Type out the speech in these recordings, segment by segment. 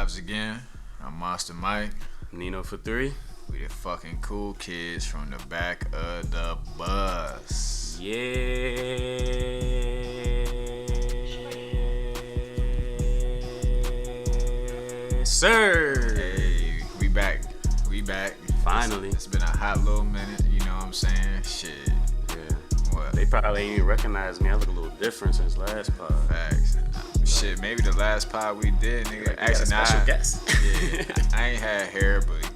lives again. I'm Monster Mike. Nino for 3. We the fucking cool kids from the back of the bus. Yeah, sir. Hey, we back. Finally. It's been a hot little minute, you know what I'm saying? Shit. Yeah. What? They probably ain't even recognize me. I look a little different since last pod. Facts. Shit, maybe the last pod we did, nigga. Like, actually, special guest. Yeah, I ain't had hair, but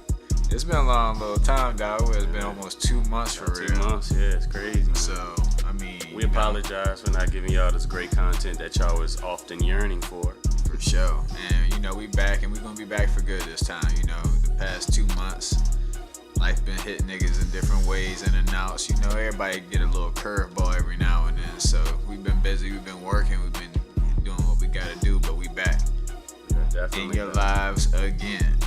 it's been a long little time, dog. It's been almost 2 months for real. 2 months, yeah, it's crazy. Man. So, I mean, we apologize for not giving y'all this great content that y'all was often yearning for. For sure. And, we back, and we gonna be back for good this time. The past 2 months, life been hitting niggas in different ways, in and outs. Everybody get a little curveball every now and then. So, we've been busy, we've been working, we've been doing what we gotta do, but we back. Definitely in your lives again.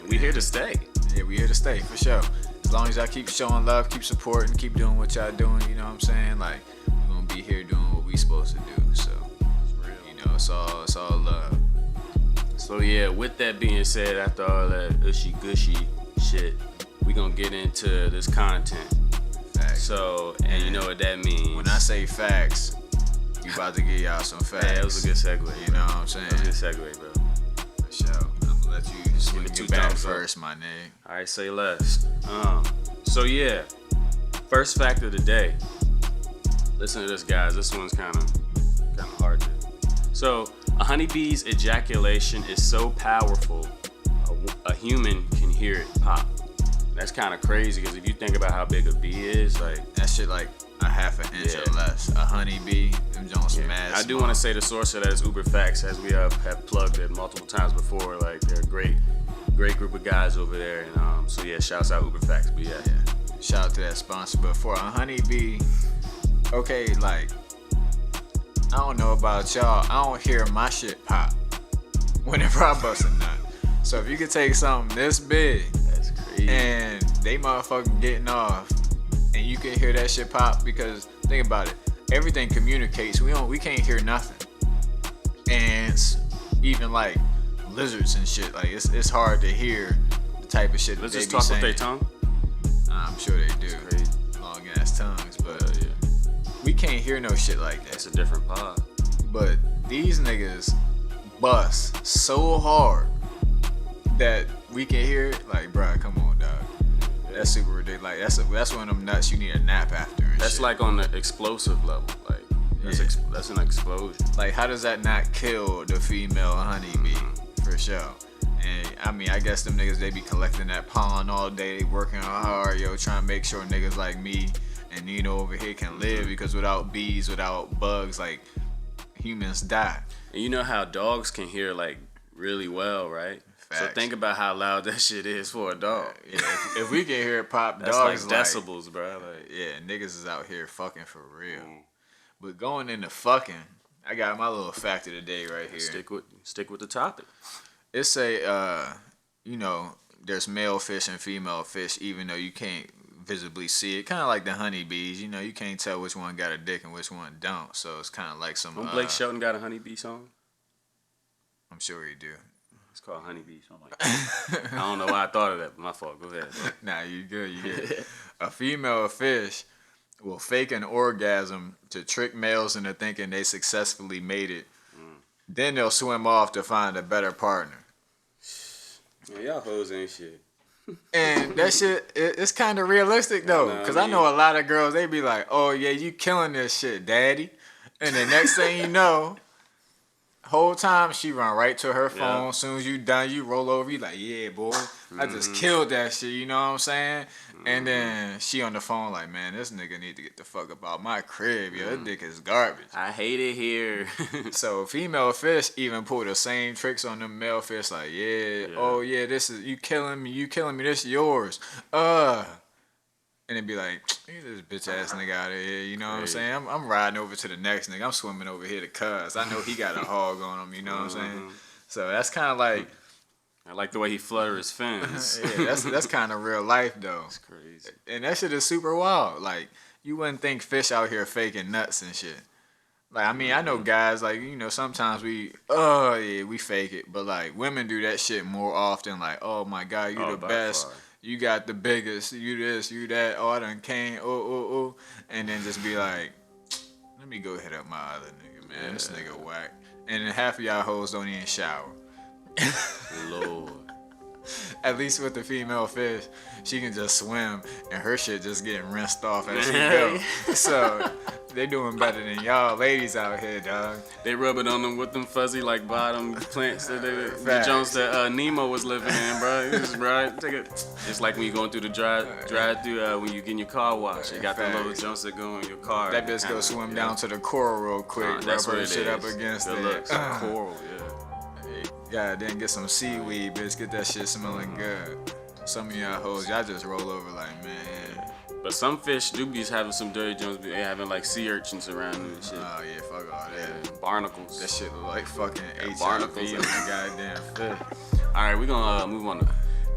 And we here to stay. Yeah, we here to stay, for sure. As long as y'all keep showing love, keep supporting, keep doing what y'all doing, you know what I'm saying? Like, we're gonna be here doing what we supposed to do. So, it's all love. So yeah, with that being said, after all that ushy gushy shit, we gonna get into this content. Facts. So, and you know what that means. When I say facts, we about to give y'all some facts. Yeah, that was a good segue. You know what I'm saying? That was a good segue, bro. For sure. I'm gonna let you swing Give it your 2 back thumbs first, my nigga. All right, say less. So yeah, first fact of the day. Listen to this, guys. This one's kind of hard to. So, a honeybee's ejaculation is so powerful, a human can hear it pop. That's kind of crazy because if you think about how big a bee is, like that shit like a half an inch or less. A honeybee, them Jones mad. I do want to say the source of that is Uber Facts, as we have plugged it multiple times before. Like they're a great group of guys over there, and so yeah, shouts out Uber Facts. But yeah, shout out to that sponsor. But for a honeybee, okay, like I don't know about y'all, I don't hear my shit pop whenever I bust a nut. So if you could take something this big, that's crazy, and they motherfucking getting off, and you can hear that shit pop, because think about it, everything communicates. We can't hear nothing. Ants, even like lizards and shit. Like it's hard to hear the type of shit that lizards they be talk saying. with their tongue. I'm sure they do. Long ass tongues, but we can't hear no shit like that. It's a different pod. But these niggas bust so hard that we can hear it. Like, bruh, come on, dog. That's super ridiculous. Like, that's one of them nuts you need a nap after. And that's shit. Like on the explosive level. Like, that's an explosion. Like, how does that not kill the female honeybee? For sure. And I mean, I guess them niggas, they be collecting that pollen all day. They working hard, trying to make sure niggas like me and Nino over here can live, because without bees, without bugs, like, humans die. And you know how dogs can hear like really well, right? Facts. So think about how loud that shit is for a dog. Yeah, if we can hear it pop, that's dogs like decibels, bro. Like, yeah, niggas is out here fucking for real. But going into fucking, I got my little fact of the day right here. Stick with the topic. It say, there's male fish and female fish, even though you can't visibly see it. Kind of like the honeybees, you can't tell which one got a dick and which one don't. So it's kind of like some. Don't Blake Shelton got a honeybee song? I'm sure he do. It's called Honeybee, something like that. I don't know why I thought of that, but my fault. Go ahead. Nah, you good. A female fish will fake an orgasm to trick males into thinking they successfully made it. Then they'll swim off to find a better partner. Man, y'all hoes ain't shit. And that shit, it's kind of realistic though, because I know a lot of girls, they be like, oh yeah, you killing this shit, daddy. And the next thing you know, whole time she run right to her phone. As soon as you done, you roll over, you like, yeah, boy, I just killed that shit, you know what I'm saying? And then she on the phone like, man, this nigga need to get the fuck up out my crib, yo. This dick is garbage. I hate it here. So female fish even pull the same tricks on them male fish, like, oh yeah, this is, you killing me, this is yours. And then be like, get this bitch ass nigga out of here, you know what I'm saying? I'm riding over to the next nigga. I'm swimming over here to cuz. I know he got a hog on him, you know what I'm saying? So that's kind of like, I like the way he flutter his fins. Yeah, that's kind of real life though. That's crazy. And that shit is super wild. Like, you wouldn't think fish out here faking nuts and shit. Like, I mean, I know guys, like, you know, sometimes we fake it. But, like, women do that shit more often. Like, oh, my God, you the by best. far. You got the biggest. You this, you that. Oh, I done came. Oh. And then just be like, let me go hit up my other nigga, man. This nigga whack. And then half of y'all hoes don't even shower. Lord. At least with the female fish, she can just swim and her shit just getting rinsed off as she go. So they doing better than y'all ladies out here, dog. They rub it on them with them fuzzy like bottom plants that the Facts. Jones that Nemo was living in, bro. You just take it. It's like when you going through the drive through when you getting your car washed. You got the little Jones that go in your car. That bitch go swim down to the coral real quick, rub that's what her it shit is. up against Good it. looks. Coral, yeah. Yeah, then get some seaweed, bitch. Get that shit smelling good. Some of y'all hoes, y'all just roll over like, man. But some fish do be having some dirty Jones. They having like sea urchins around them and shit. Oh yeah, fuck all that. Barnacles. That shit look like fucking barnacles HIV on the goddamn fish. All right, we're gonna move on.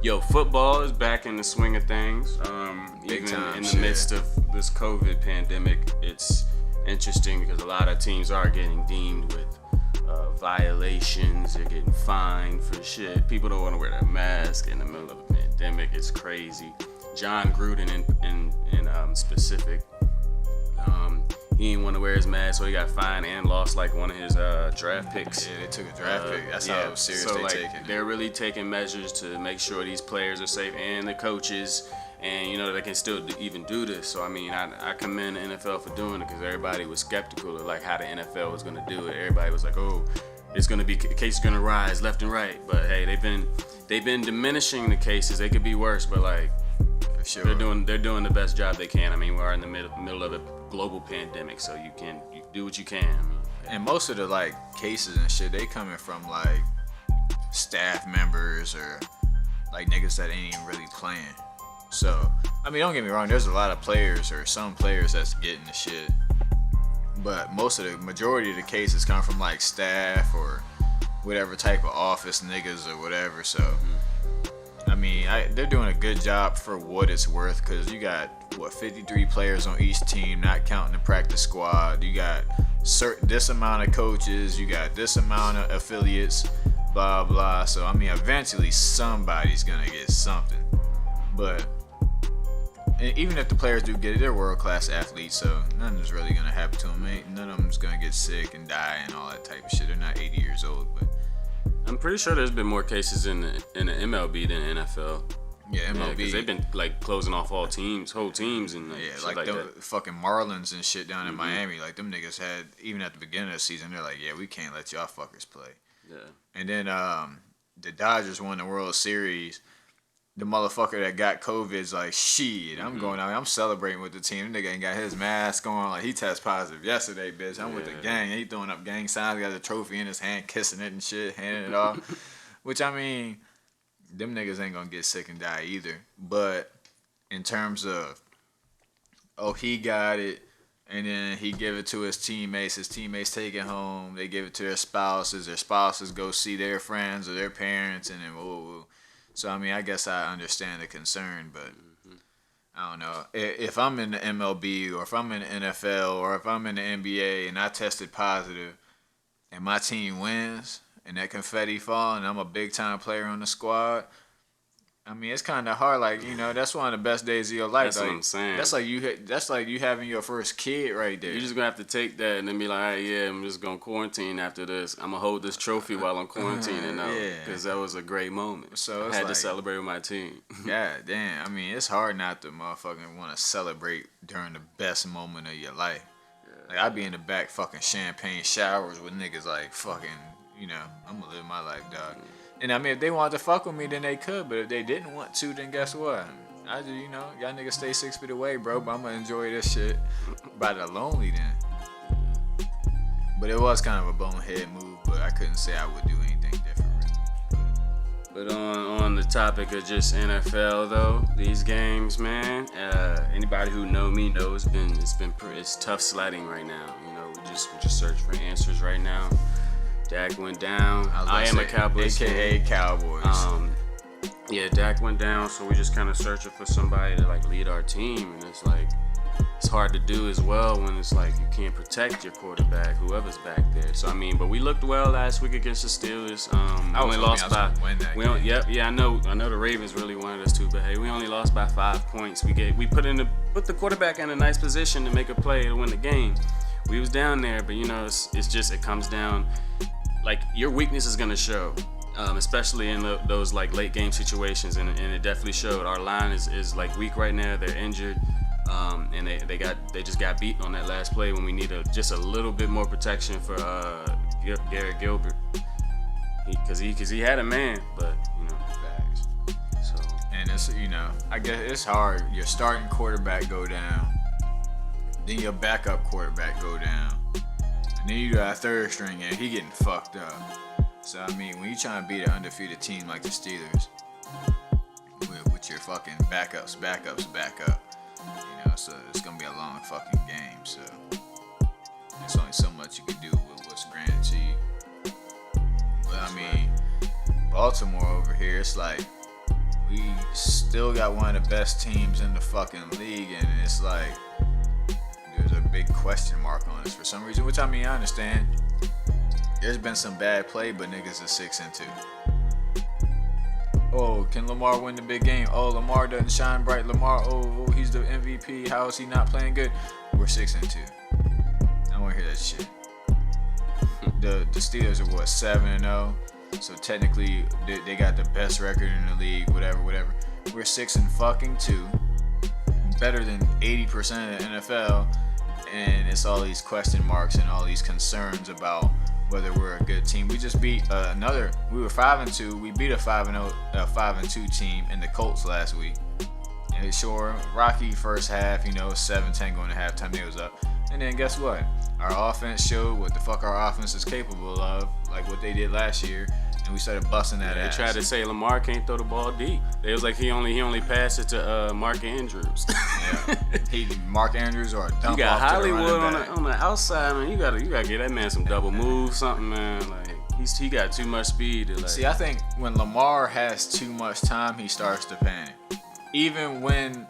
Yo, football is back in the swing of things. Big Even time in the shit. midst of this COVID pandemic, it's interesting because a lot of teams are getting deemed with violations. They're getting fined for shit. People don't want to wear their mask in the middle of a pandemic. It's crazy. John Gruden in specific, he didn't want to wear his mask, so he got fined and lost like one of his draft picks. Yeah, they took a draft pick. That's how serious so they like, taking it. They're really taking measures to make sure these players are safe and the coaches, and you know they can still even do this. So I mean, I commend the NFL for doing it because everybody was skeptical of like how the NFL was gonna do it. Everybody was like, oh, it's gonna be cases gonna rise left and right. But hey, they've been diminishing the cases. They could be worse, but like For sure. they're doing the best job they can. I mean, we're in the middle of a global pandemic, so you do what you can. I mean, And most of the like cases and shit, they coming from like staff members or like niggas that ain't even really playing. So, I mean, don't get me wrong, there's a lot of players or some players that's getting the shit. But majority of the cases come from like staff or whatever type of office niggas or whatever. So, I mean, they're doing a good job for what it's worth because you got, 53 players on each team, not counting the practice squad. You got this amount of coaches, you got this amount of affiliates, blah, blah. So, I mean, eventually somebody's going to get something. But even if the players do get it, they're world-class athletes, so nothing's really going to happen to them. None of them's going to get sick and die and all that type of shit. They're not 80 years old, but... I'm pretty sure there's been more cases in the MLB than NFL. Yeah, MLB. Because they've been like closing off whole teams, and like the that. fucking Marlins and shit down in Miami. Like them niggas had, even at the beginning of the season, they're like, yeah, we can't let y'all fuckers play. Yeah. And then the Dodgers won the World Series. The motherfucker that got COVID's like, shit, I'm going out, I'm celebrating with the team. The nigga ain't got his mask on. Like, he tested positive yesterday, bitch. I'm with the gang. He throwing up gang signs, got a trophy in his hand, kissing it and shit, handing it off. Which, I mean, them niggas ain't gonna get sick and die either. But in terms of, oh, he got it, and then he give it to his teammates take it home, they give it to their spouses go see their friends or their parents, and then whoa. So, I mean, I guess I understand the concern, but I don't know. If I'm in the MLB or if I'm in the NFL or if I'm in the NBA and I tested positive and my team wins and that confetti fall and I'm a big-time player on the squad, I mean, it's kind of hard. Like, you know, that's one of the best days of your life. That's like, what I'm saying. That's like you having your first kid right there. You're just going to have to take that and then be like, all right, yeah, I'm just going to quarantine after this. I'm going to hold this trophy while I'm quarantining now. Because that was a great moment. So I had to celebrate with my team. God damn. I mean, it's hard not to motherfucking want to celebrate during the best moment of your life. Like, I be in the back fucking champagne showers with niggas like fucking, you know, I'm going to live my life, dog. And I mean, if they wanted to fuck with me, then they could. But if they didn't want to, then guess what? I just, you know, y'all niggas stay 6 feet away, bro. But I'm going to enjoy this shit by the lonely then. But it was kind of a bonehead move. But I couldn't say I would do anything different. But on the topic of just NFL though, these games, man. Anybody who know me knows it's tough sledding right now. You know, we just search for answers right now. Dak went down. I am a Cowboys AKA fan. Cowboys. Yeah, Dak went down, so we just kind of searching for somebody to like lead our team, and it's like it's hard to do as well when it's like you can't protect your quarterback, whoever's back there. So I mean, but we looked well last week against the Steelers. We only lost by. I know the Ravens really wanted us to, but hey, we only lost by 5 points. We put the quarterback in a nice position to make a play to win the game. We was down there, but it's just it comes down. Like your weakness is gonna show, especially in those like late game situations, and it definitely showed. Our line is like weak right now. They're injured. And they just got beat on that last play when we need just a little bit more protection for Garrett Gilbert, because he had a man, but facts. So and it's I guess it's hard. Your starting quarterback go down, then your backup quarterback go down, and then you got a third string and he getting fucked up. So I mean, when you trying to beat an undefeated team like the Steelers with your fucking backups back up. So it's gonna be a long fucking game. So there's only so much you can do with what's granted to you. But I mean, Baltimore over here, it's like we still got one of the best teams in the fucking league, and it's like there's a big question mark on us for some reason. Which I mean, I understand. There's been some bad play, but niggas are 6-2. Oh, can Lamar win the big game? Oh, Lamar doesn't shine bright. Lamar, oh, he's the MVP. How is he not playing good? We're 6-2. I don't want to hear that shit. The Steelers are what, 7-0? So technically, they got the best record in the league. Whatever. We're 6-2, better than 80% of the NFL, and it's all these question marks and all these concerns about whether we're a good team. We just beat we were 5-2. We beat a 5-2 team in the Colts last week. And sure, rocky first half, 7-10 going to halftime, they was up. And then guess what? Our offense showed what the fuck our offense is capable of, like what they did last year. And we started busting that ass. They tried to say Lamar can't throw the ball deep. It was like he only passed it to Mark Andrews. Yeah, Mark Andrews or a dump. You got off Hollywood to the on the outside, man. You gotta get that man some double moves, something, man. Like he got too much speed. See, I think when Lamar has too much time, he starts to panic. Even when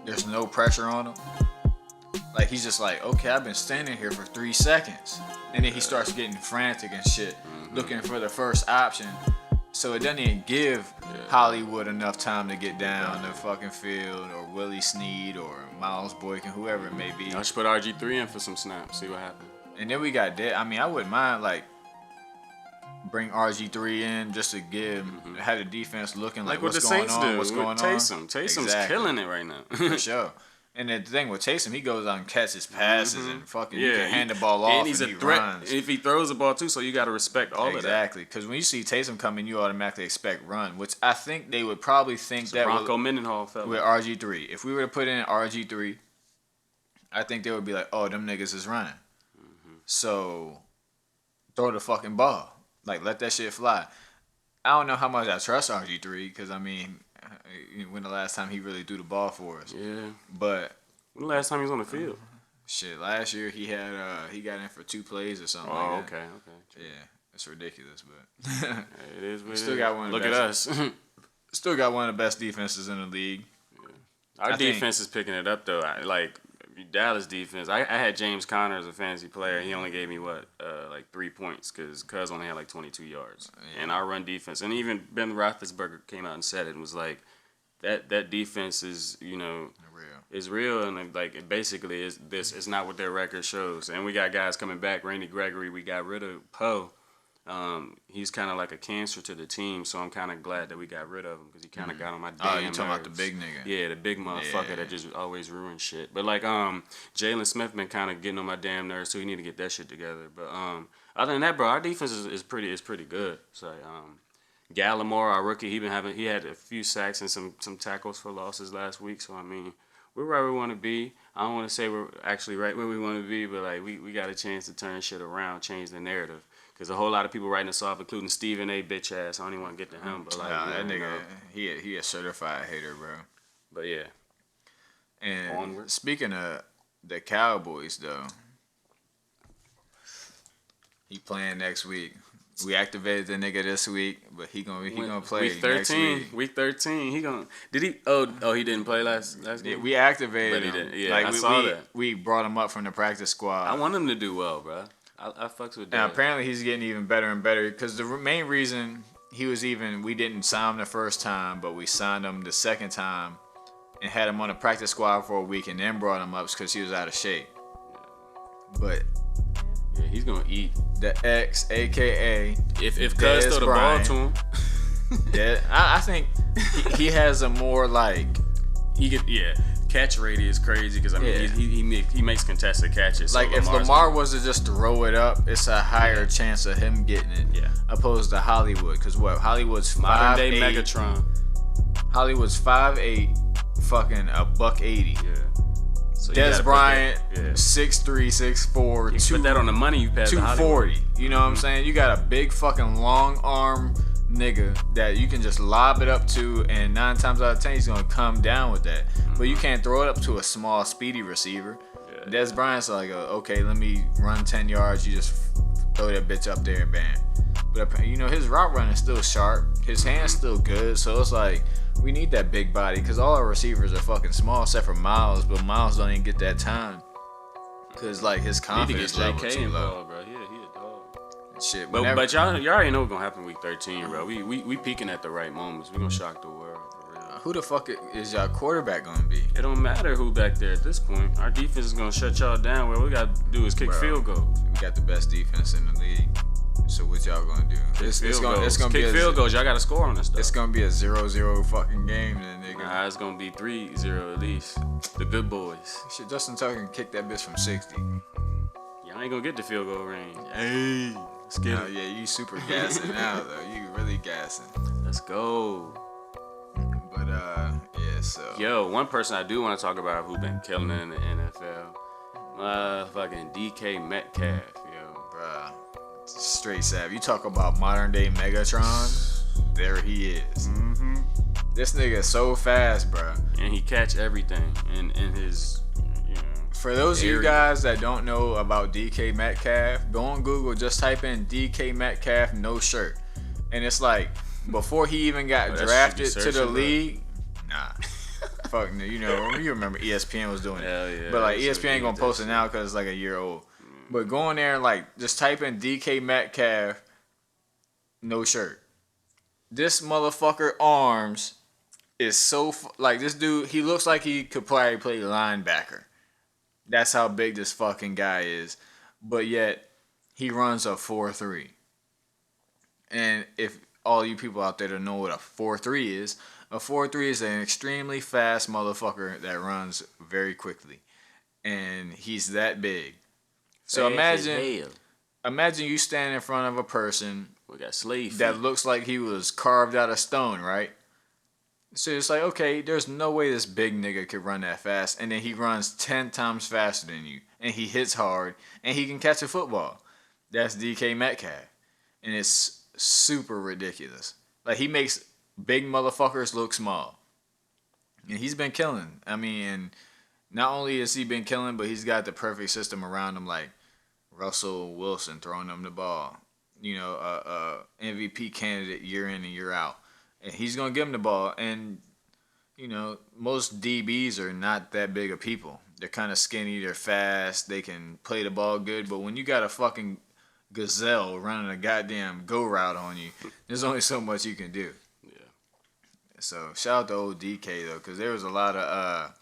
there's no pressure on him. Like he's just like, okay, I've been standing here for 3 seconds, and then he starts getting frantic and shit, looking for the first option. So it doesn't even give Hollywood enough time to get down the fucking field, or Willie Snead, or Miles Boykin, whoever it may be. I should put RG3 in for some snaps, see what happens. And then we got that. I mean, I wouldn't mind bring RG3 in just to have the defense looking like what's going on. What's going on? Taysom's killing it right now. For sure. And the thing with Taysom, he goes out and catches passes and fucking you can hand the ball off and he's a threat runs. If he throws the ball too, so you got to respect all of that. Exactly, because when you see Taysom come in, you automatically expect run, which I think they would probably think that Bronco Mendenhall fella with RG3. If we were to put in RG3, I think they would be like, oh, them niggas is running. So throw the fucking ball. Like, let that shit fly. I don't know how much I trust RG3 because, I mean, when the last time he really threw the ball for us. Yeah. But when the last time he was on the field? Shit, last year he had he got in for 2 plays or something like that. Okay. Yeah, that's ridiculous, but it is what still got one. Look at us. Still got one of the best defenses in the league. Yeah. Our defense is picking it up though. Dallas defense. I had James Conner as a fantasy player. He only gave me 3 points because Cuz only had 22 yards. Yeah. And our run defense, and even Ben Roethlisberger came out and said it and was like, that defense is is real, and it basically is not what their record shows. And we got guys coming back. Randy Gregory, we got rid of Poe. He's kind of like a cancer to the team, so I'm kind of glad that we got rid of him because he kind of got on my damn nerves. Oh, you talking about the big nigga? Yeah, the big motherfucker that just always ruins shit. But Jalen Smith been kind of getting on my damn nerves, so we need to get that shit together. But other than that, bro, our defense is pretty good. So Gallimore, our rookie, he had a few sacks and some tackles for losses last week. So I mean, we're where we want to be. I don't want to say we're actually right where we want to be, but we got a chance to turn shit around, change the narrative. Because a whole lot of people writing us off, including Stephen A. bitch ass. I don't even want to get to him, but that nigga, he a certified hater, bro. But yeah. And onward. Speaking of the Cowboys, though, he playing next week. We activated the nigga this week, but he gonna play week 13. next week. Week 13. He gonna did he? Oh he didn't play last game. Yeah, we activated But he him. didn't. Yeah, I saw that. We brought him up from the practice squad. I want him to do well, bro. I fucks with that. And apparently he's getting even better and better because the main reason we didn't sign him the first time, but we signed him the second time and had him on the practice squad for a week and then brought him up because he was out of shape. But yeah, he's gonna eat. The X, aka if Cuz throw the ball to him. Yeah, I think he has a more like catch radius crazy because I mean he makes contested catches. Like so if Lamar was to just throw it up, it's a higher chance of him getting it. Yeah. Opposed to Hollywood, because Hollywood's 5'8". Modern day Megatron. Hollywood's 5'8", fucking $180. Yeah. So Des Bryant, 6'3", 6'4", you put that on the money you pass 240. You know what I'm saying? You got a big fucking long arm nigga that you can just lob it up to, and 9 times out of 10 he's gonna come down with that. But you can't throw it up to a small, speedy receiver. Des Bryant's like, okay, let me run 10 yards. You just throw that bitch up there and bam. But you know his route running is still sharp. His hand's still good. So it's like we need that big body because all our receivers are fucking small except for Miles. But Miles don't even get that time because like his confidence level too low. Bro. He a dog. Shit, but y'all already know what's gonna happen week 13, bro. We peaking at the right moments. We gonna shock the world. For real. Who the fuck is y'all quarterback gonna be? It don't matter who back there at this point. Our defense is gonna shut y'all down. What we gotta do is kick field goals. We got the best defense in the league. So what y'all gonna do? It's gonna be field goals. Y'all gotta score on this stuff. It's gonna be a 0-0 fucking game, then, nigga. Nah, it's gonna be 3-0 at least. The good boys. Shit, Justin Tucker can kick that bitch from 60. Y'all ain't gonna get the field goal range. Hey, let's get it. Yeah, you super gassing now though. You really gassing. Let's go. But yeah. So. Yo, one person I do want to talk about who been killing it in the NFL. Fucking DK Metcalf, yo. Bruh. Straight sap. You talk about modern day Megatron, there he is. Mm-hmm. This nigga is so fast, bro. And he catch everything in his, you know. For those of you guys that don't know about DK Metcalf, go on Google, just type in DK Metcalf no shirt, and it's like before he even got drafted to the league. Nah. Fuck no. You know, you remember ESPN was doing it. Hell yeah. But like ESPN ain't gonna post it now because it's like a year old. But go in there and like just type in DK Metcalf, no shirt. This motherfucker arms is so like this dude. He looks like he could probably play linebacker. That's how big this fucking guy is. But yet he runs a 4.3. And if all you people out there don't know what a 4.3 is, a 4.3 is an extremely fast motherfucker that runs very quickly, and he's that big. So imagine you standing in front of a person that looks like he was carved out of stone, right? So it's like, okay, there's no way this big nigga could run that fast, and then he runs 10 times faster than you, and he hits hard, and he can catch a football. That's DK Metcalf, and it's super ridiculous. Like, he makes big motherfuckers look small, and he's been killing. I mean, and not only has he been killing, but he's got the perfect system around him, like Russell Wilson throwing him the ball. You know, MVP candidate year in and year out. And he's going to give him the ball. And, you know, most DBs are not that big of people. They're kind of skinny. They're fast. They can play the ball good. But when you got a fucking gazelle running a goddamn go route on you, there's only so much you can do. Yeah. So, shout out to old DK, though, because there was a lot of...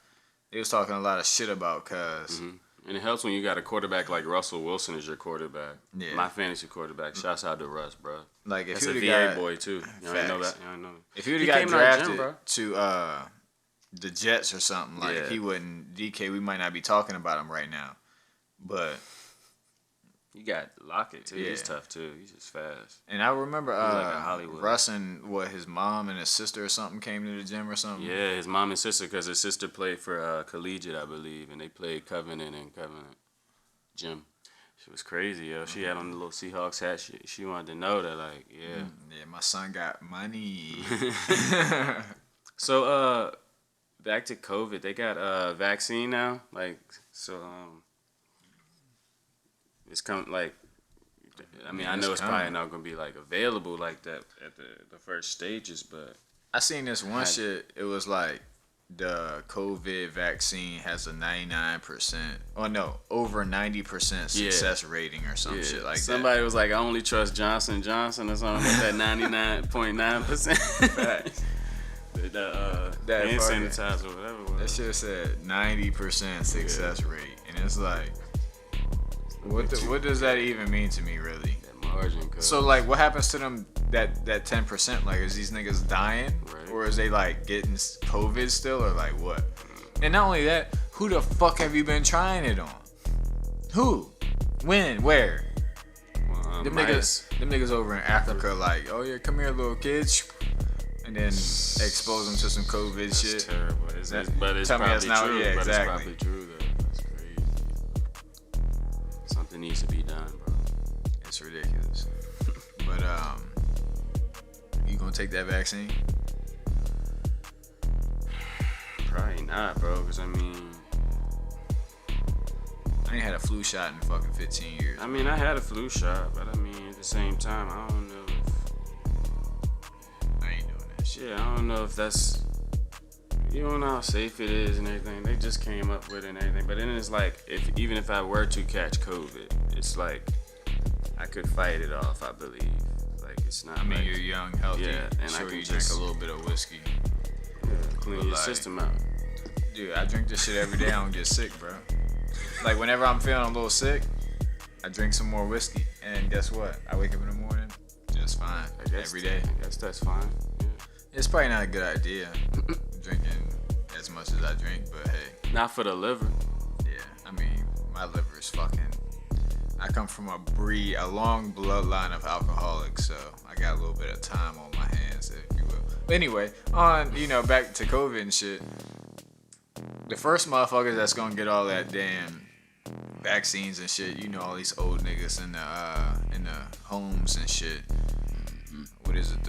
they was talking a lot of shit about Cuz. Mm-hmm. And it helps when you got a quarterback like Russell Wilson as your quarterback. Yeah. My fantasy quarterback. Shouts out to Russ, bro. Like if that's a VA boy too. You ain't know that. You ain't know that. If he would have got drafted to the Jets or something, like he wouldn't. DK, we might not be talking about him right now. But you got Lockett too. Yeah. He's tough too. He's just fast. And I remember like Russ and his mom and his sister or something came to the gym or something. Yeah, his mom and sister, because his sister played for Collegiate, I believe, and they played Covenant gym. She was crazy, yo. She had on the little Seahawks hat. She wanted to know that, like, yeah. Yeah, my son got money. So, back to COVID. They got a vaccine now. Like, so, it's coming, like, I mean, I know it's probably not gonna be like available like that at the first stages, but I seen this one shit. It was like the COVID vaccine has a 99%, oh no, over 90% success rating or some shit like that. Somebody was like, I only trust Johnson & Johnson or something with that 99.9%. That hand sanitizer or whatever. That shit said 90% success rate, and it's like, what does that even mean to me, really? That margin. So like, what happens to them? That 10%? Like, is these niggas dying, or is they like getting COVID still, or like what? And not only that, who the fuck have you been trying it on? Who? When? Where? Them niggas over in Africa, like, oh yeah, come here, little kids. And then expose them to some COVID shit. That's terrible. But it's probably true. Yeah, but exactly. It's probably true though. That's crazy. Something needs to be done, bro. It's ridiculous. But you gonna take that vaccine? Probably not, bro. Cause I mean, I ain't had a flu shot in fucking 15 years. I mean, I had a flu shot, but I mean, at the same time, I don't know. Yeah, I don't know if that's, you don't know how safe it is and everything. They just came up with it and everything. But then it's like, even if I were to catch COVID, it's like I could fight it off, I believe. Like, it's not. I mean, like, you're young, healthy. Yeah, and sure, I can you just drink a little bit of whiskey. Yeah, clean your system out. Dude, I drink this shit every day. I don't get sick, bro. Like, whenever I'm feeling a little sick, I drink some more whiskey, and guess what? I wake up in the morning just fine every day. I guess that's fine. It's probably not a good idea drinking as much as I drink, but hey. Not for the liver. Yeah, I mean, my liver is fucking. I come from a long bloodline of alcoholics, so I got a little bit of time on my hands, if you will. But anyway, back to COVID and shit. The first motherfuckers that's gonna get all that damn vaccines and shit, all these old niggas in the homes and shit. What is it?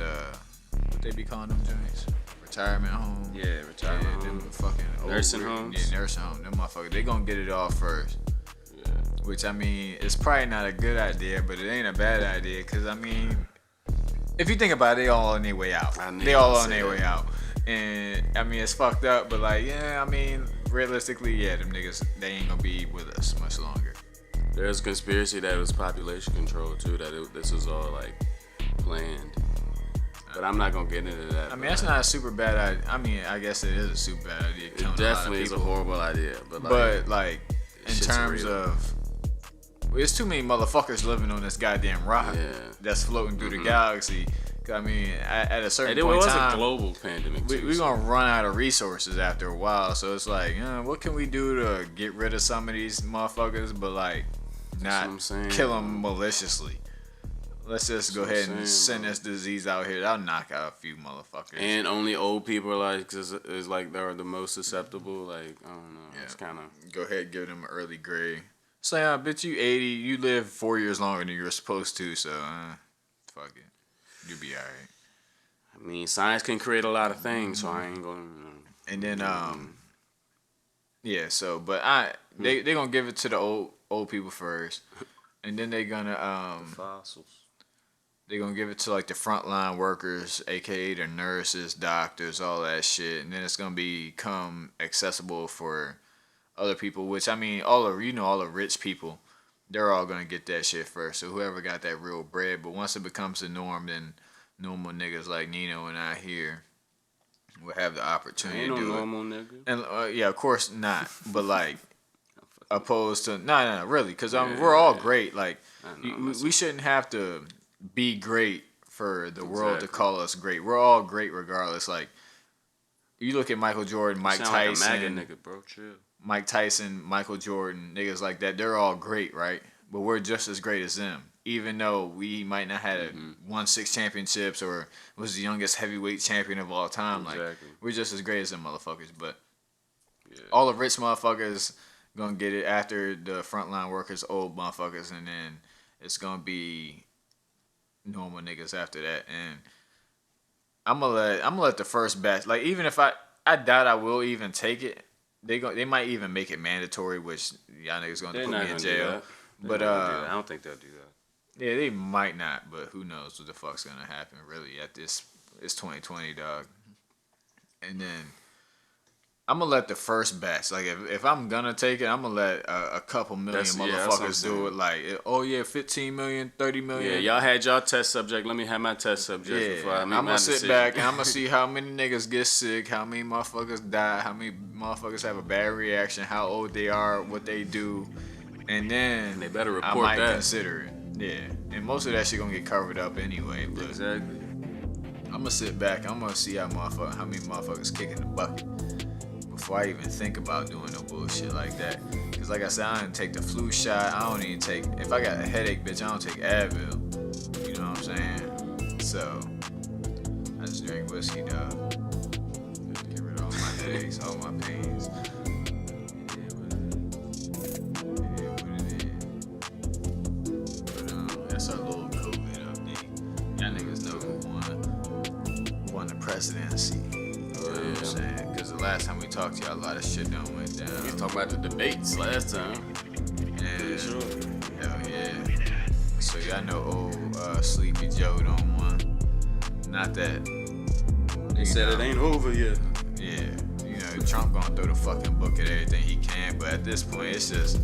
What they be calling them joints? Retirement homes. Yeah, retirement homes. Them fucking nursing homes. Yeah, nursing homes. Them motherfuckers, they gonna get it all first. Yeah. Which, I mean, it's probably not a good idea, but it ain't a bad idea. Cause I mean, if you think about it, they all on their way out. They all on their way out. And I mean, it's fucked up, but like, yeah, I mean, realistically, yeah, them niggas, they ain't gonna be with us much longer. There's a conspiracy that it was population control too, that this was all like planned. But I'm not gonna get into that. I mean, that's not a super bad idea. I mean, I guess it is a super bad idea. It definitely is a horrible idea. But in terms of, there's too many motherfuckers living on this goddamn rock that's floating through the galaxy. I mean, at a certain point in time, it was a global pandemic. We're gonna run out of resources after a while. So it's like, what can we do to get rid of some of these motherfuckers, but like not kill them maliciously? Let's just go ahead and send this disease out here. That'll knock out a few motherfuckers. And only old people is like they're the most susceptible. Like, I don't know. Yeah. It's kind of go ahead and give them an early grade. Say, I bet you 80. You live 4 years longer than you were supposed to. So, fuck it. You'll be alright. I mean, science can create a lot of things, so I ain't gonna. And then, yeah. So, but they gonna give it to the old people first, and then they gonna the fossils. They're gonna give it to like the frontline workers, aka the nurses, doctors, all that shit, and then it's gonna become accessible for other people. Which, I mean, all the rich people, they're all gonna get that shit first. So whoever got that real bread, but once it becomes the norm, then normal niggas like Nino and I here will have the opportunity to do normal nigga. And yeah, of course not, but like opposed to no, really, because we're all great. Like we shouldn't have to be great for the world to call us great. We're all great regardless. Like, you look at Michael Jordan, Mike Tyson, like a MAGA nigga, bro. Chill. Mike Tyson, Michael Jordan, niggas like that. They're all great, right? But we're just as great as them. Even though we might not have won 6 championships or was the youngest heavyweight champion of all time, like we're just as great as them motherfuckers. But all the rich motherfuckers gonna get it after the frontline workers, old motherfuckers, and then it's gonna be normal niggas after that. And I'm gonna let the first batch, like, even if I doubt I will even take it. They might even make it mandatory, which y'all niggas gonna put me in jail. But I don't think they'll do that. Yeah, they might not, but who knows what the fuck's gonna happen really at this. It's 2020, dog. And then I'm gonna let the first batch, like if I'm gonna take it, I'm gonna let a couple million motherfuckers do it. Like, oh yeah, 15 million, 30 million. Yeah, y'all had y'all test subject. Let me have my test subject before I make I'm my gonna sit decision. back and I'm gonna see how many niggas get sick, how many motherfuckers die, how many motherfuckers have a bad reaction, how old they are, what they do, and then they better report I might that. consider it. Yeah, and most of that shit gonna get covered up anyway. But Exactly. I'm gonna sit back. I'm gonna see how many motherfuckers kicking the bucket before I even think about doing no bullshit like that. Cause like I said, I don't take the flu shot. I don't even take. If I got a headache, bitch, I don't take Advil. You know what I'm saying? So I just drink whiskey, dog. Get rid of all my headaches, all my pains. That's our little COVID update. Y'all niggas know who won the presidency. You know what I'm saying? Because the last time we talked to y'all, a lot of shit done went down. We was talking about the debates last time. Yeah, sure. Hell yeah. So y'all know old Sleepy Joe done won. Not that. They said it ain't over yet. Yeah. You know, Trump gonna throw the fucking book at everything he can, but at this point, it's just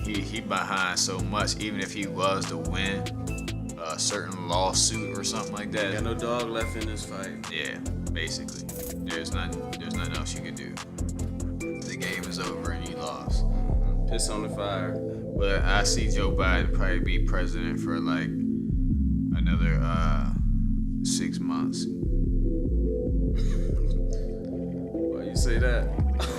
he behind so much. Even if he was to win a certain lawsuit or something like that, Got no dog left in this fight. yeah, basically, there's nothing else you can do. The game is over and he lost. Piss on the fire. But I see Joe Biden probably be president for like another 6 months. Why you say that?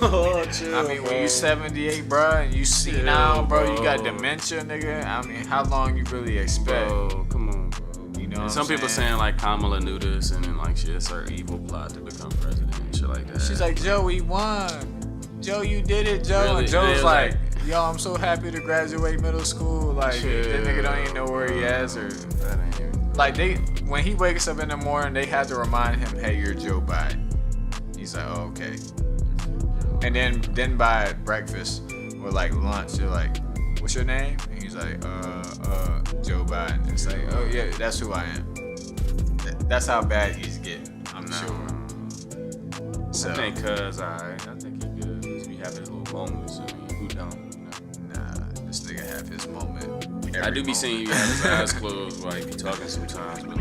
Oh, chill. I mean, when you 78, bro, and you see now, bro, you got dementia, nigga. I mean, how long you really expect? Bro, come on, bro. You know, And some people saying like Kamala knew this, and then like shit, it's her evil plot to become president and shit like that. She's like, Joe, we won. Joe, you did it, Joe. Really? And Joe's Yeah, like, yo, I'm so happy to graduate middle school. Like, that nigga don't even know where he is, or that ain't even. like when he wakes up in the morning, they have to remind him, hey, you're Joe Biden. He's like, oh, okay. And then by breakfast or like lunch, they're like, what's your name? And he's like, Joe Biden. It's like, oh yeah, that's who I am. That's how bad he's getting. I'm sure. So I think I think he good. He be having his little moments. I mean, who don't? You know? nah, this nigga have his moment. I do be seeing you have his eyes closed while he be talking sometimes, but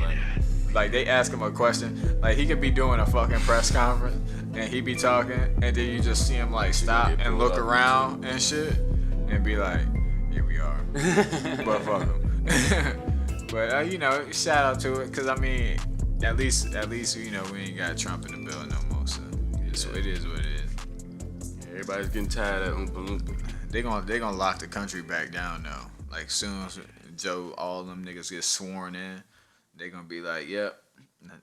like they ask him a question, like he could be doing a fucking press conference and he be talking, and then you just see him like stop and look around and shit, and be like, here we are, but fuck him. But you know, shout out to it, cause I mean, at least you know we ain't got Trump in the bill no more, so it is what it is. everybody's getting tired of Oompa Loompa. They gonna lock the country back down though. Like soon as all them niggas get sworn in, they gonna be like, yep,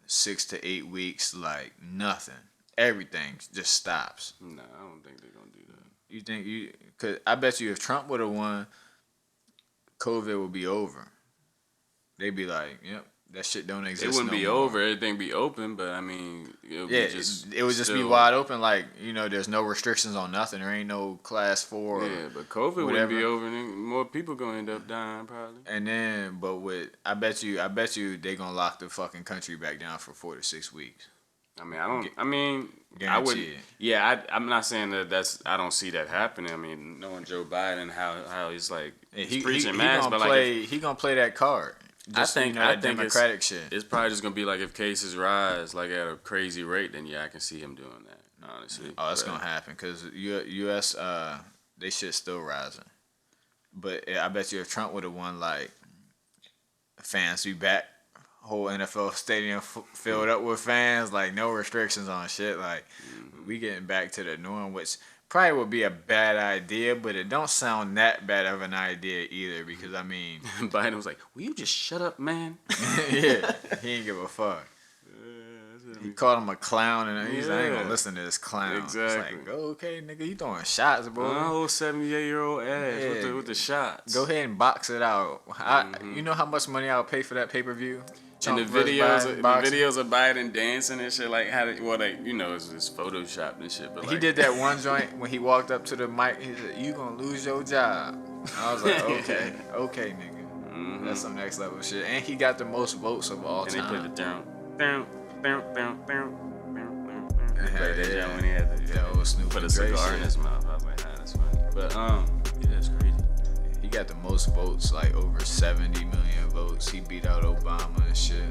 6 to 8 weeks, like nothing. Everything just stops. Nah, I don't think they're gonna do that. You think cause I bet you if Trump would have won, COVID would be over. They'd be like, yep, that shit don't exist. It wouldn't no be more. over. Everything be open, but I mean, it would be just. It would just be wide open. Like, you know, there's no restrictions on nothing. There ain't no class 4. Yeah, but COVID wouldn't be over. And more people gonna end up dying probably. And then, but I bet you they gonna lock the fucking country back down for 4 to 6 weeks. I would. Guaranteed. Yeah, I'm not saying that I don't see that happening. I mean, knowing Joe Biden, how he's like he's preaching mass, but he gonna play that card. Just, I think Democratic shit. It's probably just gonna be like if cases rise like at a crazy rate, then yeah, I can see him doing that. Honestly. Oh, that's gonna happen because U.S. They shit still rising. But I bet you if Trump would have won, like fans be back, whole NFL stadium filled up with fans, like no restrictions on shit, like we getting back to the norm, which probably would be a bad idea, but it don't sound that bad of an idea either because I mean Biden was like, will you just shut up, man? Yeah, he ain't give a fuck. He called him a clown and he's like, I ain't gonna listen to this clown. Exactly. It's like, okay, nigga, you throwing shots, bro. My whole 78-year-old ass with the shots. Go ahead and box it out. You know how much money I would pay for that pay-per-view? And the videos of Biden dancing and shit, like how it's photoshopped and shit. But he like, did that one joint when he walked up to the mic. He said, "You gonna lose your job." I was like, okay, nigga. Mm-hmm. That's some next level shit. And he got the most votes of all time. And they played the down. He played that jam when he had that old Snoop put a and Dre cigar shit. in his mouth. I was like, that's funny. But yeah, that's crazy. He got the most votes, like over 70 million votes. He beat out Obama and shit.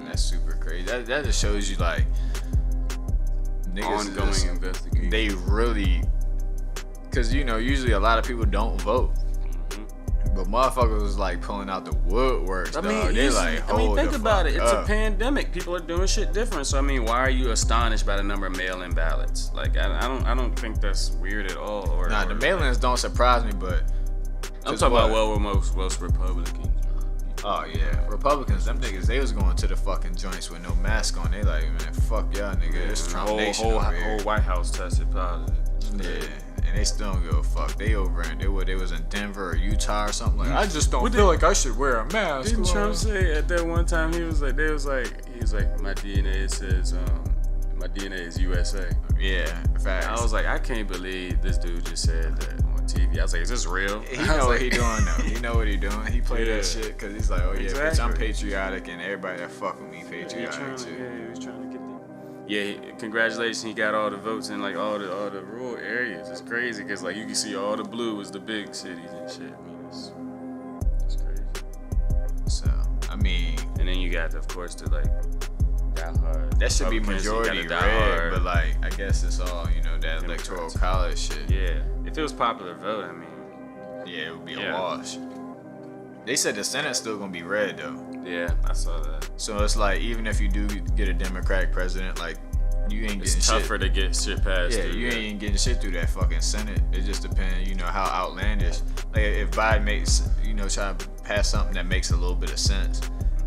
That's super crazy. That just shows you like niggas Ongoing investigation. They really, cause usually a lot of people don't vote. But motherfuckers was like pulling out the woodworks. I mean, they like, think about it. It's a pandemic. People are doing shit different. So I mean, why are you astonished by the number of mail-in ballots? Like, I don't think that's weird at all. The mail-ins don't surprise me, but I'm talking about we're most Republicans. Oh yeah, Republicans, them niggas, they was going to the fucking joints with no mask on. They like, man, fuck y'all nigga, it's Trump Nation over here. Whole White House tested positive. Yeah. And they still don't give a fuck. They over in they was in Denver or Utah or something like. I just don't feel like I should wear a mask. Didn't Trump say at that one time he was like my DNA says my DNA is USA. Yeah, facts. I was like, I can't believe this dude just said that on TV. I was like, is this real? He know what he doing though. He know what he doing. He played that shit because he's like, oh yeah, bitch, I'm patriotic and everybody that fuck with me patriotic too. Yeah, he was trying to get them. Yeah, congratulations, he got all the votes in like all the rural areas. It's crazy because like you can see all the blue is the big cities and shit. I mean, it's crazy. So I mean, and then you got of course the like diehard. That should be majority red, but like I guess it's all that electoral college shit. Yeah, if it was popular vote, I mean, yeah, it would be a wash. They said the Senate's still gonna be red though. Yeah, I saw that. So it's like even if you do get a Democratic president, like you ain't getting shit. It's tougher to get shit passed. Yeah, you ain't getting shit through that fucking Senate. It just depends, how outlandish. Like if Biden makes, try to pass something that makes a little bit of sense,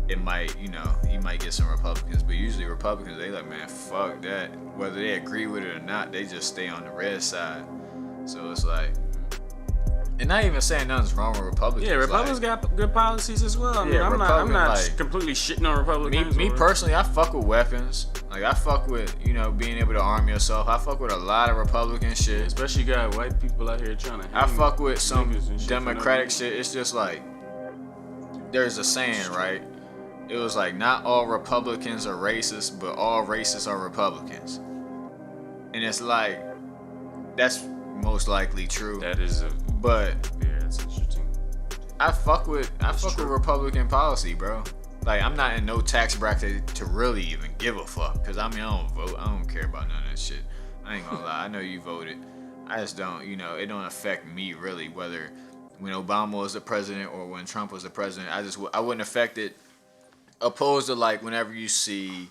it might, he might get some Republicans. But usually Republicans, they like, man, fuck that. Whether they agree with it or not, they just stay on the red side. So it's like. And not even saying nothing's wrong with Republicans. Yeah, Republicans got good policies as well. I mean, I'm not completely shitting on Republicans. Me personally, I fuck with weapons. Like I fuck with, being able to arm yourself. I fuck with a lot of Republican shit. Especially you got white people out here trying to. I fuck with some Democratic shit. It's just like there's a saying, right? It was like not all Republicans are racist, but all racists are Republicans. And it's like that's most likely true. That is But yeah, it's interesting. I fuck with Republican policy, bro. Like I'm not in no tax bracket to really even give a fuck. Cause I don't vote. I don't care about none of that shit. I ain't gonna lie. I know you voted. I just don't. It don't affect me really. Whether when Obama was the president or when Trump was the president, I wouldn't affect it. Opposed to like whenever you see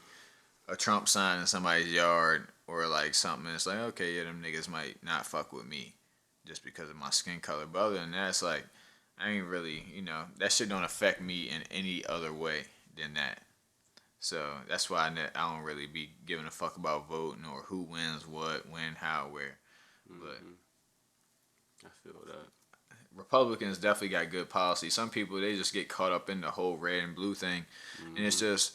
a Trump sign in somebody's yard or like something, it's like okay, yeah, them niggas might not fuck with me. Just because of my skin color. But other than that, it's like, I ain't really, that shit don't affect me in any other way than that. So that's why I don't really be giving a fuck about voting or who wins what, when, how, where. But I feel that. Republicans definitely got good policy. Some people, they just get caught up in the whole red and blue thing. And it's just,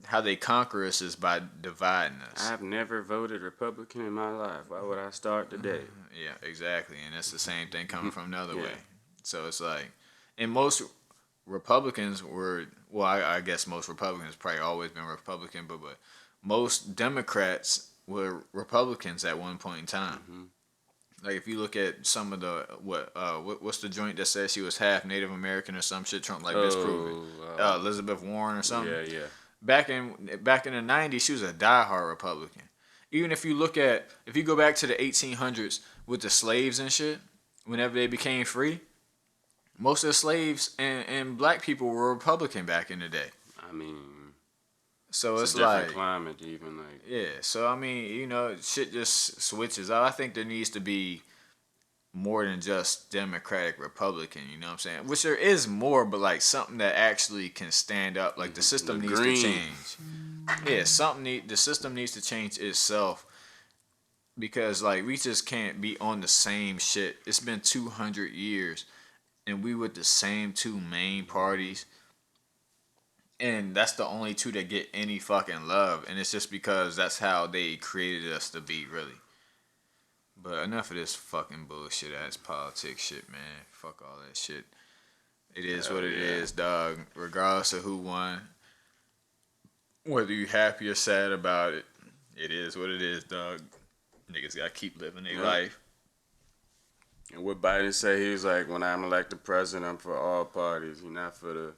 how they conquer us is by dividing us. I've never voted Republican in my life. Why would I start today? Yeah, exactly. And it's the same thing coming from the other way. So it's like, and most Republicans were, well, I guess most Republicans probably always been Republican, but most Democrats were Republicans at one point in time. Mm-hmm. Like if you look at some of the what's the joint that says she was half Native American or some shit, Trump like disproven. Elizabeth Warren or something. Yeah. Back in the 90s, she was a diehard Republican. Even if you go back to the 1800s with the slaves and shit, whenever they became free, most of the slaves and black people were Republican back in the day. I mean, so it's a different like climate even like. Yeah, so I mean, shit just switches out. I think there needs to be more than just Democratic Republican, you know what I'm saying? Which there is more, but like something that actually can stand up. Like the system needs to change. Yeah, the system needs to change itself because like we just can't be on the same shit. It's been 200 years and we with the same two main parties. And that's the only two that get any fucking love. And it's just because that's how they created us to be, really. But enough of this fucking bullshit ass politics shit, man. Fuck all that shit. It is what it is, dog. Regardless of who won, whether you happy or sad about it, it is what it is, dog. Niggas gotta keep living their life. And what Biden said, he was like, when I'm elected president, I'm for all parties. You're not for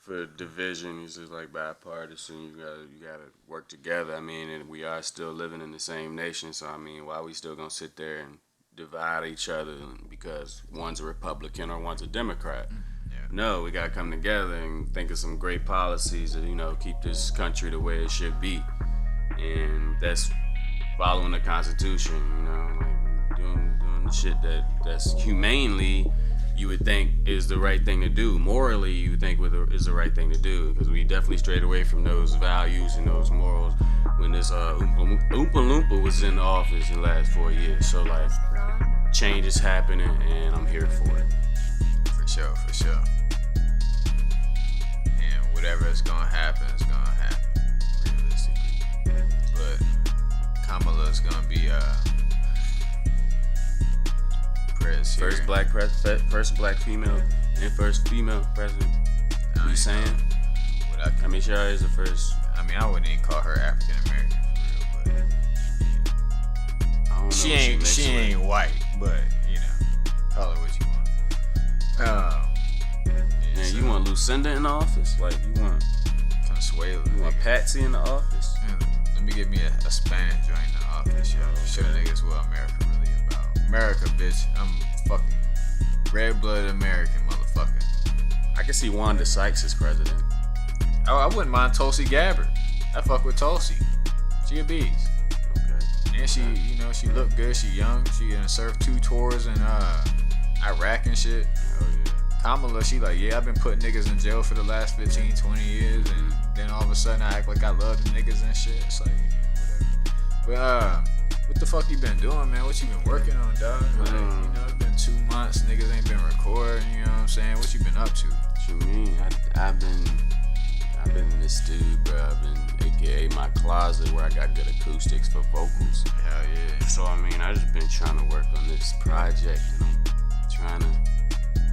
the division. He's just like bipartisan. You gotta work together. I mean, and we are still living in the same nation. So I mean, why are we still gonna sit there and divide each other because one's a Republican or one's a Democrat? Yeah. No, we gotta come together and think of some great policies that keep this country the way it should be, and that's following the Constitution. Like doing the shit that's humanely you would think is the right thing to do. Morally, you would think is the right thing to do, because we definitely strayed away from those values and those morals when this Oompa Loompa was in the office in the last 4 years. So like, change is happening, and I'm here for it. For sure. And whatever is gonna happen, it's gonna happen, realistically. But Kamala's gonna be first black female and first female president. You saying? I mean, she is the first. I mean, I wouldn't even call her African American for real, but I don't know. She ain't white, but call her what you want. Man, you want Lucinda in the office? Like you want Consuelo? You want Patsy in the office? Let me get me a Spanish joint in the office, yo. Show the niggas what America really about. America, bitch. I'm fucking red-blooded American, motherfucker. I can see Wanda Sykes as president. I wouldn't mind Tulsi Gabbard. I fuck with Tulsi. She a beast. Okay. And she look good. She young. She done served 2 tours in Iraq and shit. Oh yeah. Kamala, she like, yeah, I've been putting niggas in jail for the last 15, 20 years, and then all of a sudden I act like I love the niggas and shit. It's like, whatever. But what the fuck you been doing, man? What you been working on, dog? Like, it's been 2 months, niggas ain't been recording. You know what I'm saying? What you been up to? What you mean? I've been in this studio, bro. I've been, aka my closet, where I got good acoustics for vocals. Hell yeah. So I mean, I just been trying to work on this project, and I'm trying to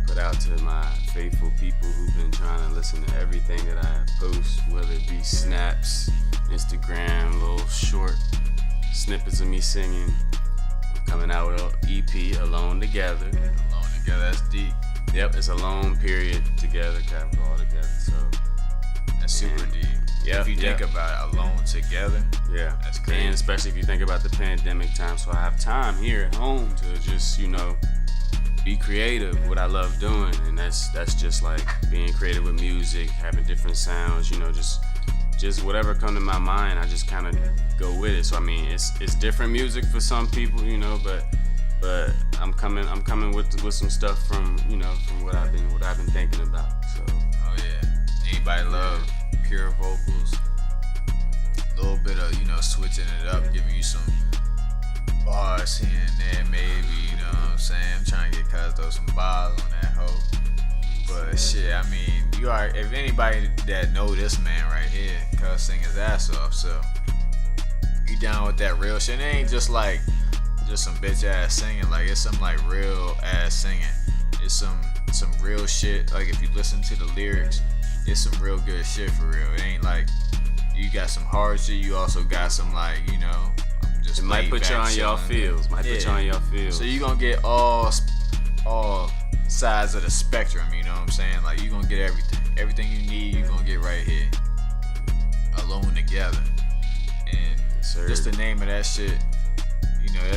put out to my faithful people who've been trying to listen to everything that I post, whether it be snaps, Instagram, little short snippets of me singing. I'm coming out with an EP, Alone Together. Alone Together, that's deep. Yep, it's Alone period together, capital all together. So that's super deep. Yeah. If you think about it, Alone Together. Yeah. That's crazy. And especially if you think about the pandemic time, so I have time here at home to just, be creative, what I love doing, and that's just like being creative with music, having different sounds, just whatever come to my mind, I just kind of go with it. So I mean, it's different music for some people, but I'm coming with some stuff from from what I've been thinking about. So oh yeah, anybody love pure vocals, a little bit of switching it up, giving you some bars here and there, maybe, you know what I'm saying? I'm trying to get cuz throw some bars on that hoe. But shit, I mean, if anybody that know this man right here, cuz sing his ass off, so you down with that real shit? It ain't just some bitch ass singing, like it's some like real ass singing. It's some real shit. Like if you listen to the lyrics, it's some real good shit for real. It ain't like you got some hard shit, you also got some like, it might put you on your feels. So you gonna get all sides of the spectrum, you know what I'm saying? Like you gonna get everything. Everything you need, you gonna get right here. Alone Together. And just the name of that shit,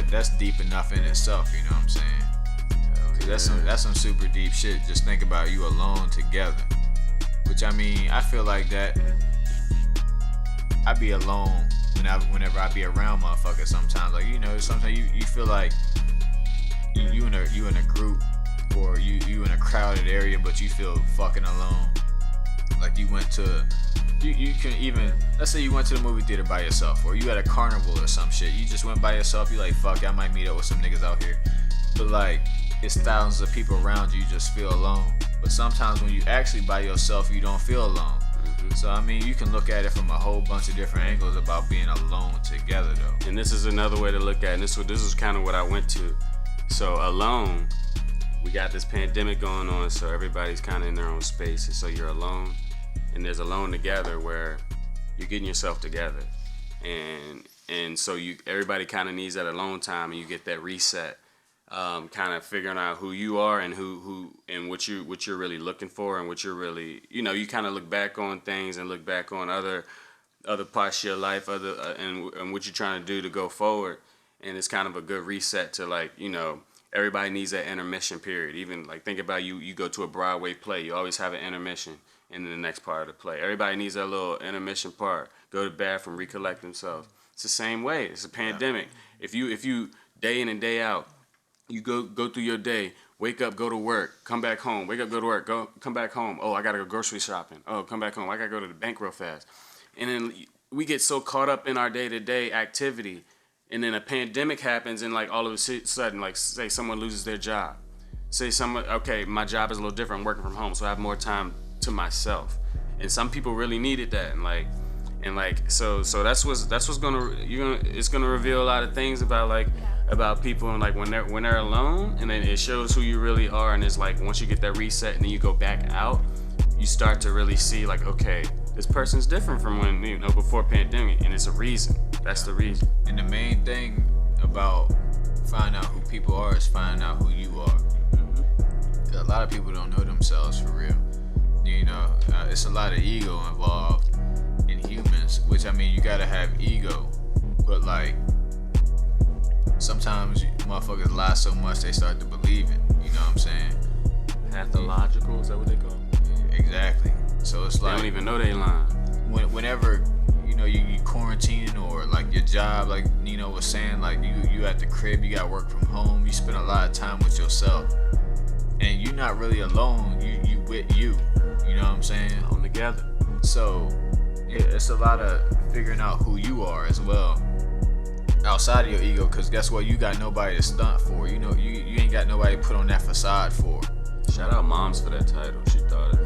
that's deep enough in itself, you know what I'm saying? Cause that's some super deep shit. Just think about you alone together. Which I mean, I feel like that I be alone whenever I be around motherfuckers sometimes. Like, sometimes you feel like you in a group or you in a crowded area, but you feel fucking alone. Like you went to, you can even, let's say you went to the movie theater by yourself, or you at a carnival or some shit. You just went by yourself. You like, fuck, I might meet up with some niggas out here. But like, it's thousands of people around you. You just feel alone. But sometimes when you actually by yourself, you don't feel alone. So I mean, you can look at it from a whole bunch of different angles about being alone together, though. And this is another way to look at it. And this is kind of what I went to. So alone, we got this pandemic going on, so everybody's kind of in their own space, and so you're alone, and there's alone together where you're getting yourself together, and so everybody kind of needs that alone time, and you get that reset, kind of figuring out who you are and who and what you're really looking for, and what you're really, you kind of look back on things and look back on other parts of your life, and what you're trying to do to go forward, and it's kind of a good reset to, like, everybody needs that intermission period. Even, like, think about you go to a Broadway play, you always have an intermission in the next part of the play. Everybody needs that little intermission part. Go to the bathroom, recollect themselves. It's the same way. It's a pandemic. If you day in and day out, you go through your day, wake up, go to work, come back home, wake up, go to work, come back home. Oh, I gotta go grocery shopping. Oh, come back home. I gotta go to the bank real fast. And then we get so caught up in our day-to-day activity, and then a pandemic happens, and, like, all of a sudden, like, say someone loses their job. Say someone, okay, my job is a little different, I'm working from home, so I have more time to myself. And some people really needed that, and so that's what's it's gonna reveal a lot of things about people, and, like, when they're alone, and then it shows who you really are, and it's like once you get that reset and then you go back out, you start to really see, like, okay, this person's different from when, before pandemic, and it's a reason. That's the reason. And the main thing about finding out who people are is finding out who you are. Mm-hmm. A lot of people don't know themselves for real. It's a lot of ego involved in humans, which, I mean, you gotta have ego, but, like, sometimes motherfuckers lie so much they start to believe it. You know what I'm saying? Pathological, is that what they call it? Exactly. So it's like, they don't even know they lying. Whenever you quarantining, or, like, your job, like Nino was saying, like, you at the crib, you got work from home, you spend a lot of time with yourself, and you're not really alone. You with you. You know what I'm saying? Alone together. So it's a lot of figuring out who you are as well, outside of your ego, because guess what? You got nobody to stunt for. You ain't got nobody to put on that facade for. Shout out Moms for that title. She thought it.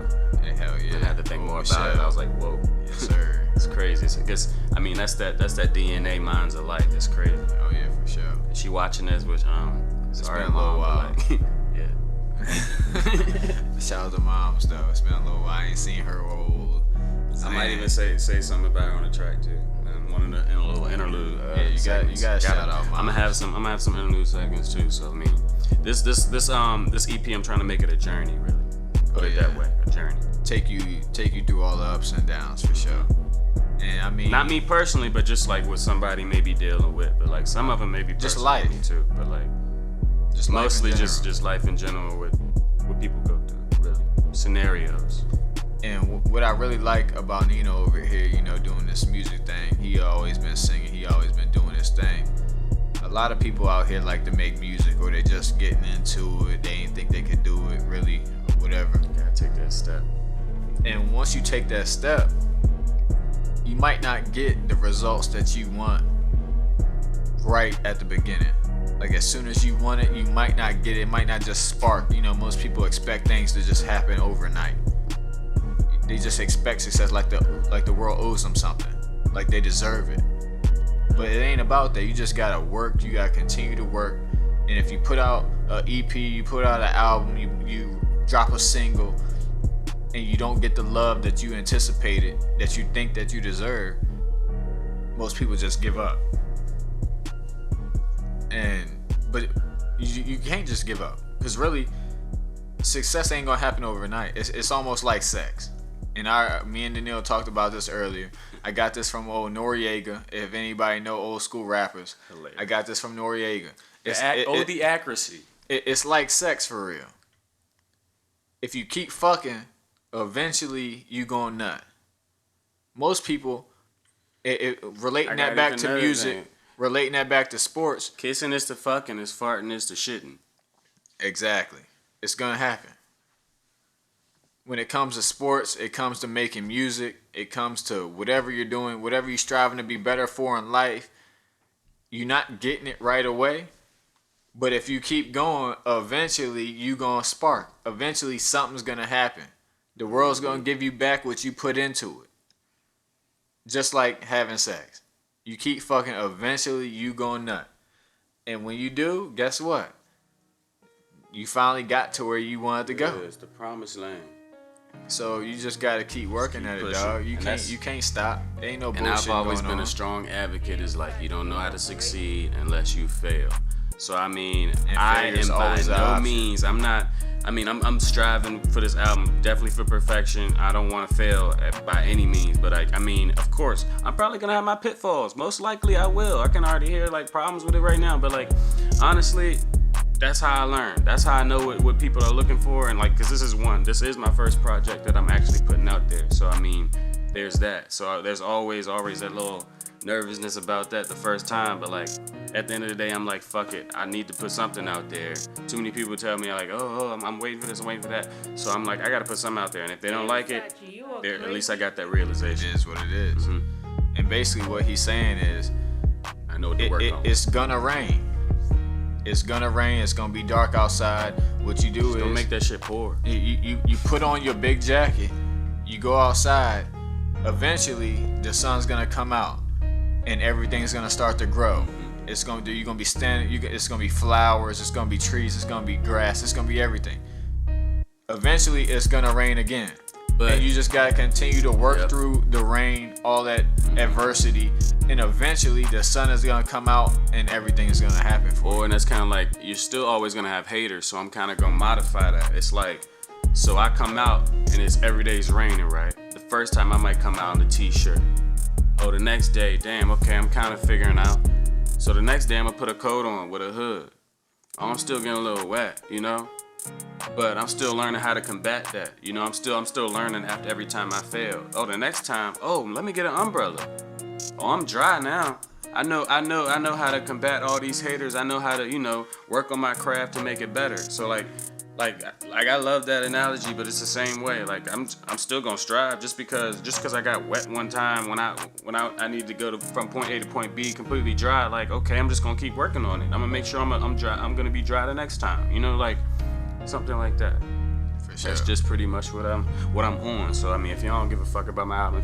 Hey, hell yeah. I had to think more about it. I was like, whoa. Yes, sir. It's crazy. That's that DNA minds alike. It's crazy. Oh yeah, for sure. She watching this, which sorry, been a little while. Like, yeah. Shout out to Moms though. It's been a little while. I ain't seen her old. I might even say something about her on the track too. In a little interlude. Yeah, you got shout out Moms. I'm gonna have some interlude segments too. So I mean, this EP, I'm trying to make it a journey, really. Put it that way, a journey. Take you through all the ups and downs for sure. And I mean, not me personally, but just like what somebody may be dealing with. But like some of them may be just life too. But like just mostly just life in general with what people go through, really scenarios. And what I really like about Nino over here, doing this music thing, he always been singing, he always been doing his thing. A lot of people out here like to make music, or they just getting into it, they ain't think they could do it really, or whatever. You gotta take that step. And once you take that step, you might not get the results that you want right at the beginning. Like, as soon as you want it, you might not get it. It might not just spark. Most people expect things to just happen overnight. They just expect success, like the world owes them something, like they deserve it. But it ain't about that. You just gotta work. You gotta continue to work. And if you put out an EP, you put out an album, you drop a single, and you don't get the love that you anticipated, that you think that you deserve, most people just give up. But you can't just give up, because really, success ain't gonna happen overnight. It's almost like sex. And me and Daniil talked about this earlier. I got this from old Noriega. If anybody know old school rappers, hilarious. I got this from Noriega. The accuracy. It's like sex for real. If you keep fucking, eventually you gon' nut. Most people, relating that back to music, relating that back to sports. Kissing is to fucking, is farting is to shitting. Exactly. It's gonna happen. When it comes to sports, it comes to making music, it comes to whatever you're doing, whatever you're striving to be better for in life, you're not getting it right away. But if you keep going, eventually you gonna spark. Eventually something's gonna happen. The world's gonna give you back what you put into it. Just like having sex. You keep fucking, eventually you gonna nut. And when you do, guess what? you finally got to where you wanted to go. Yeah, it's the promised land. So you just gotta keep working at it, dog. You can't stop. Ain't no bullshit going on. And I've always been a strong advocate. Is like you don't know how to succeed unless you fail. So I mean, I am by no means. I'm striving for this album, definitely for perfection. I don't want to fail by any means. But I mean, of course, I'm probably gonna have my pitfalls. Most likely, I will. I can already hear like problems with it right now. But like, honestly, that's how I learn. That's how I know what people are looking for. And like, cause this is my first project that I'm actually putting out there. So I mean, there's that. So there's always that little nervousness about that the first time. But like, at the end of the day, I'm like, fuck it. I need to put something out there. Too many people tell me like, I'm waiting for this, I'm waiting for that. So I'm like, I gotta put something out there. And if they don't like it, at least I got that realization. It is what it is. Mm-hmm. And basically what he's saying is, I know what to work on. It's gonna rain. It's gonna rain. It's gonna be dark outside. What you do is don't make that shit pour. You put on your big jacket. You go outside. Eventually, the sun's gonna come out, and everything's gonna start to grow. It's gonna do. You're gonna be standing. It's gonna be flowers. It's gonna be trees. It's gonna be grass. It's gonna be everything. Eventually, it's gonna rain again. And you just gotta continue to work through the rain, all that adversity, and eventually the sun is gonna come out and everything is gonna happen for you. And that's kind of like, you're still always gonna have haters, so I'm kind of gonna modify that. It's like, so I come out and it's every day's raining, right? The first time I might come out in a t-shirt. Oh, the next day, damn, okay, I'm kind of figuring out. So the next day I'm gonna put a coat on with a hood. Oh, I'm still getting a little wet, you know? But I'm still learning how to combat that. You know, I'm still learning after every time I fail. Oh, the next time, let me get an umbrella. Oh, I'm dry now. I know how to combat all these haters. I know how to, you know, work on my craft to make it better. So like I love that analogy, but it's the same way. Like I'm still gonna strive just because I got wet one time when I need to go from point A to point B completely dry. Like, okay, I'm just gonna keep working on it. I'm gonna make sure I'm dry. I'm gonna be dry the next time. You know, like something like that. For sure. That's just pretty much what I'm on. So I mean, if y'all don't give a fuck about my album,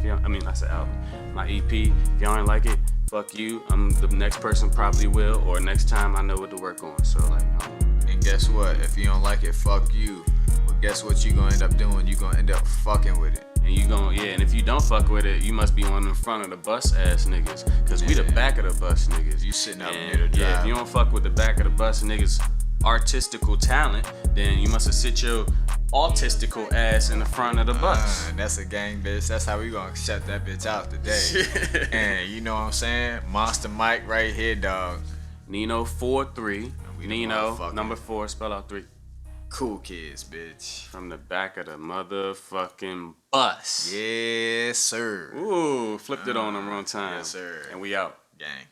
my EP, if y'all ain't like it, fuck you. The next person probably will, or next time I know what to work on. So like. And guess what? If you don't like it, fuck you. But guess what you gonna end up doing? You gonna end up fucking with it. And and if you don't fuck with it, you must be on in front of the bus ass niggas. Cause we the back of the bus niggas. You sitting up near the drive. Yeah, if you don't fuck with the back of the bus niggas artistical talent, then you must have sit your autistical ass in the front of the bus. That's a gang, bitch. That's how we gonna shut that bitch out today. And you know what I'm saying? Monster Mike right here, dog. Nino 4-3. Nino, number 4, spell out 3. Cool kids, bitch. From the back of the motherfucking bus. Yes, sir. Ooh, flipped it on them wrong time. Yes, sir. And we out. Gang.